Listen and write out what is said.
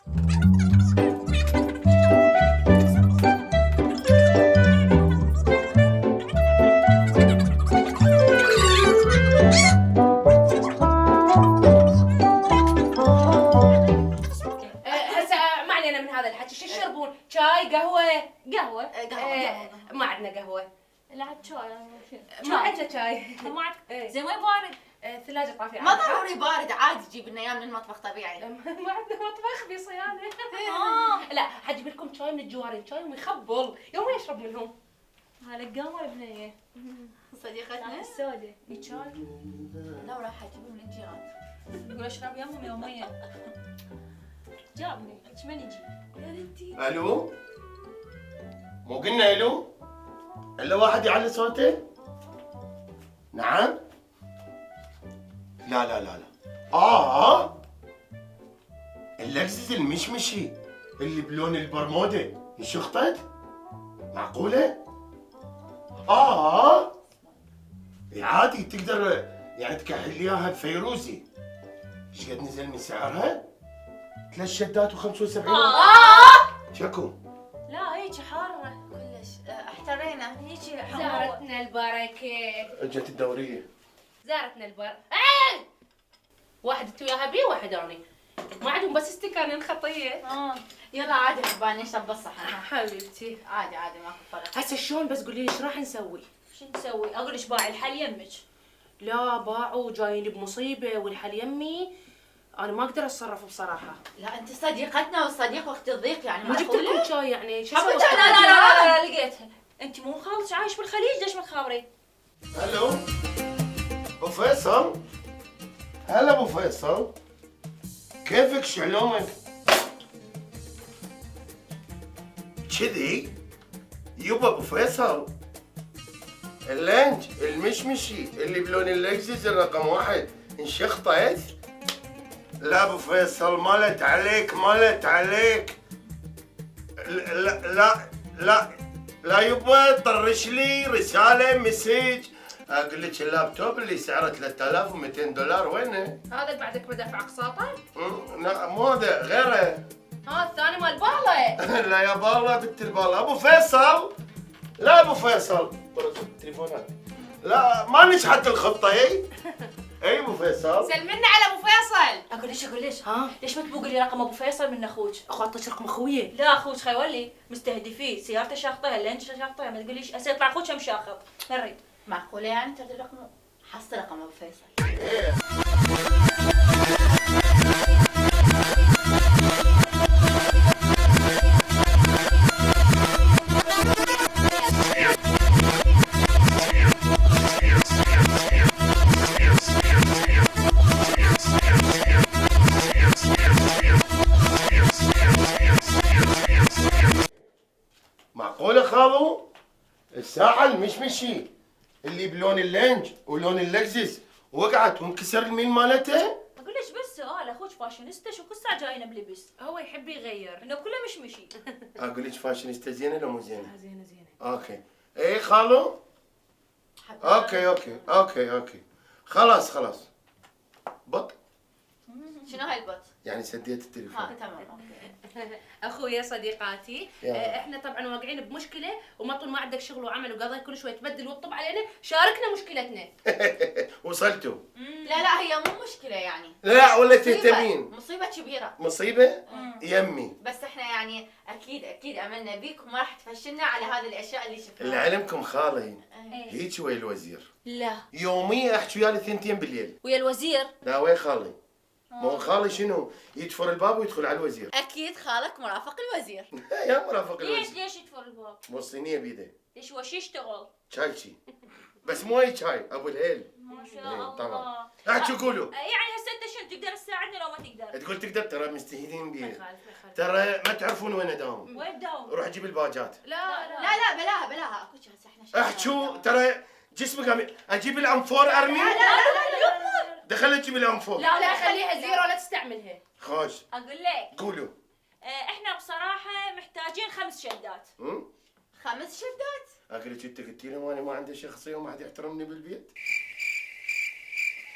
هسه ما علينا من هذا الحكي، شو تشربون؟ شاي، قهوة؟ قهوة. ما عندنا قهوة. لا عاد شاي. ما عندنا شاي. ما عاد زين وين بارد؟ الثلاجة طافية. ما ضروري بارد، عادي جيب لنا اياه من المطبخ طبيعي. ما عندنا مطبخ بصيانة. لا حجيب لكم شاي من الجوارين، شاي ويخبل، يوم ما يشرب منهم. هذا القمر بنيه. صديقتنا السوداء شاي. لا راح اجيبه من الجيران. يقول اشرب يمهم يوميا. جابني ايش من يجي؟ يا بنتي الو، مو قلنا الو؟ الا واحد يعلي صوته؟ نعم؟ لا لا لا لا. اللكزس المشمشي اللي بلون البرموده انشخطت؟ معقولة؟ عادي تقدر يعني تكحل لي اياها بفيروزي. ايش قد نزل من سعرها؟ 3 شدات و75. شكو؟ لا هيك حاره كلش احترينا. هيك زارتنا البركة. اجت الدورية. زارتنا البر. واحد انت وياها بي وواحد اني. ما عندهم بس استكانين خطية. يلا عادي حباني نشرب بالصحن. حبيبتي عادي عادي ماكو فرق. هسه شلون بس قولي لي ايش راح نسوي؟ شو نسوي؟ اقول ايش باع الحل يمك. لا باعوا جايين بمصيبة والحل يمي. انا ما اقدر اتصرف بصراحة. لا انت صديقتنا والصديق وقت الضيق يعني ما جبت لكم شاي يعني شو لا اسوي؟ لا لقيتها. انت مو خالص عايش بالخليج ليش ما تخابرين؟ الو ابو فيصل. هلا ابو فيصل، كيفك شعلومك؟ كذي يبا ابو فيصل، اللانج المشمشي اللي بلون اللكزس الرقم 1 انشخطت؟ لا ابو فيصل مالت عليك مالت عليك. لا لا لا لا يبا، طرش لي رسالة مسج اقول لك اللابتوب اللي سعره $3200 وينه؟ هذا بعدك مدافع اقساطه؟ لا مو هذا غيره. الثاني مال باله. لا يا بالا بنت البالا. ابو فيصل، لا ابو فيصل التليفونات. لا ما نجحت الخطه. اي ابو فيصل سلمنا على ابو فيصل. اقول ليش ليش ما تبوقي لي رقم ابو فيصل من اخوك؟ اخواتك رقم اخويا. لا اخوك خيولي مستهدفيه، سيارته شاخطه، اللينج شاخطه، ما تقوليش هسه يطلع اخوك هم شاخط. نريد معقولة يعني تريد رقم؟ حصل رقم ابو فيصل. معقوله خالو؟ الساعه المشمشي اللي بلون اللينج ولون اللكزس وقعت وانكسر الميل مالته؟ اقول ليش بس سؤال، اخوك فاشينيستا شو كل ساعه جاينا بلبس؟ هو يحب يغير. انه كله مشمشي. اقول لك فاشينيستا زينه لو مو زينه؟ زينه زينه. اوكي. اي خالو؟ اوكي خلاص بط. شنو هاي البط؟ يعني سديت التليفون. تمام اوكي. اخويا صديقاتي احنا طبعا واقعين بمشكله وما طول ما عندك شغل وعمل وقضاي كل شوي تبدل وتطب علينا، شاركنا مشكلتنا. وصلتوا؟ لا هي مو مشكلة يعني. لا ولا تهتمين؟ مصيبة كبيرة. مصيبه؟ يمي بس احنا يعني اكيد املنا بيك وما راح تفشلنا على هذه الاشياء اللي شفناها. لعلمكم خالي هيك ويا الوزير لا يوميا احكي وياه 2 بالليل. ويا الوزير؟ لا وين خالي؟ مو خالي شنو؟ يدفر الباب ويدخل على الوزير. اكيد خالك مرافق الوزير. يا مرافق الوزير. ليش يدفر الباب؟ موصينيه بيده. ليش وش يشتغل؟ شاي بس مو اي شاي ابو الهيل. ما شاء الله. طبعا. احكي قولوا. يعني هسه انت شنو تقدر تساعدني لو ما تقدر؟ تقول تقدر، ترى مستهينين بيه. ما يخالف. ترى ما تعرفون وين اداوم. وين داوم؟ روح جيب الباجات. لا بلاها اكو شيء هسه احنا احكوا ترى جسمك اجيب الانفور ارمي. لا دخل اجيب الانفور. لا خليها زيرو لا تستعملها. خوش. اقول لك قولوا. احنا بصراحه محتاجين 5 شدات. 5 شدات؟ اقول لك انت قلتي لهم انا ما عندي شخصيه وما حد يحترمني بالبيت.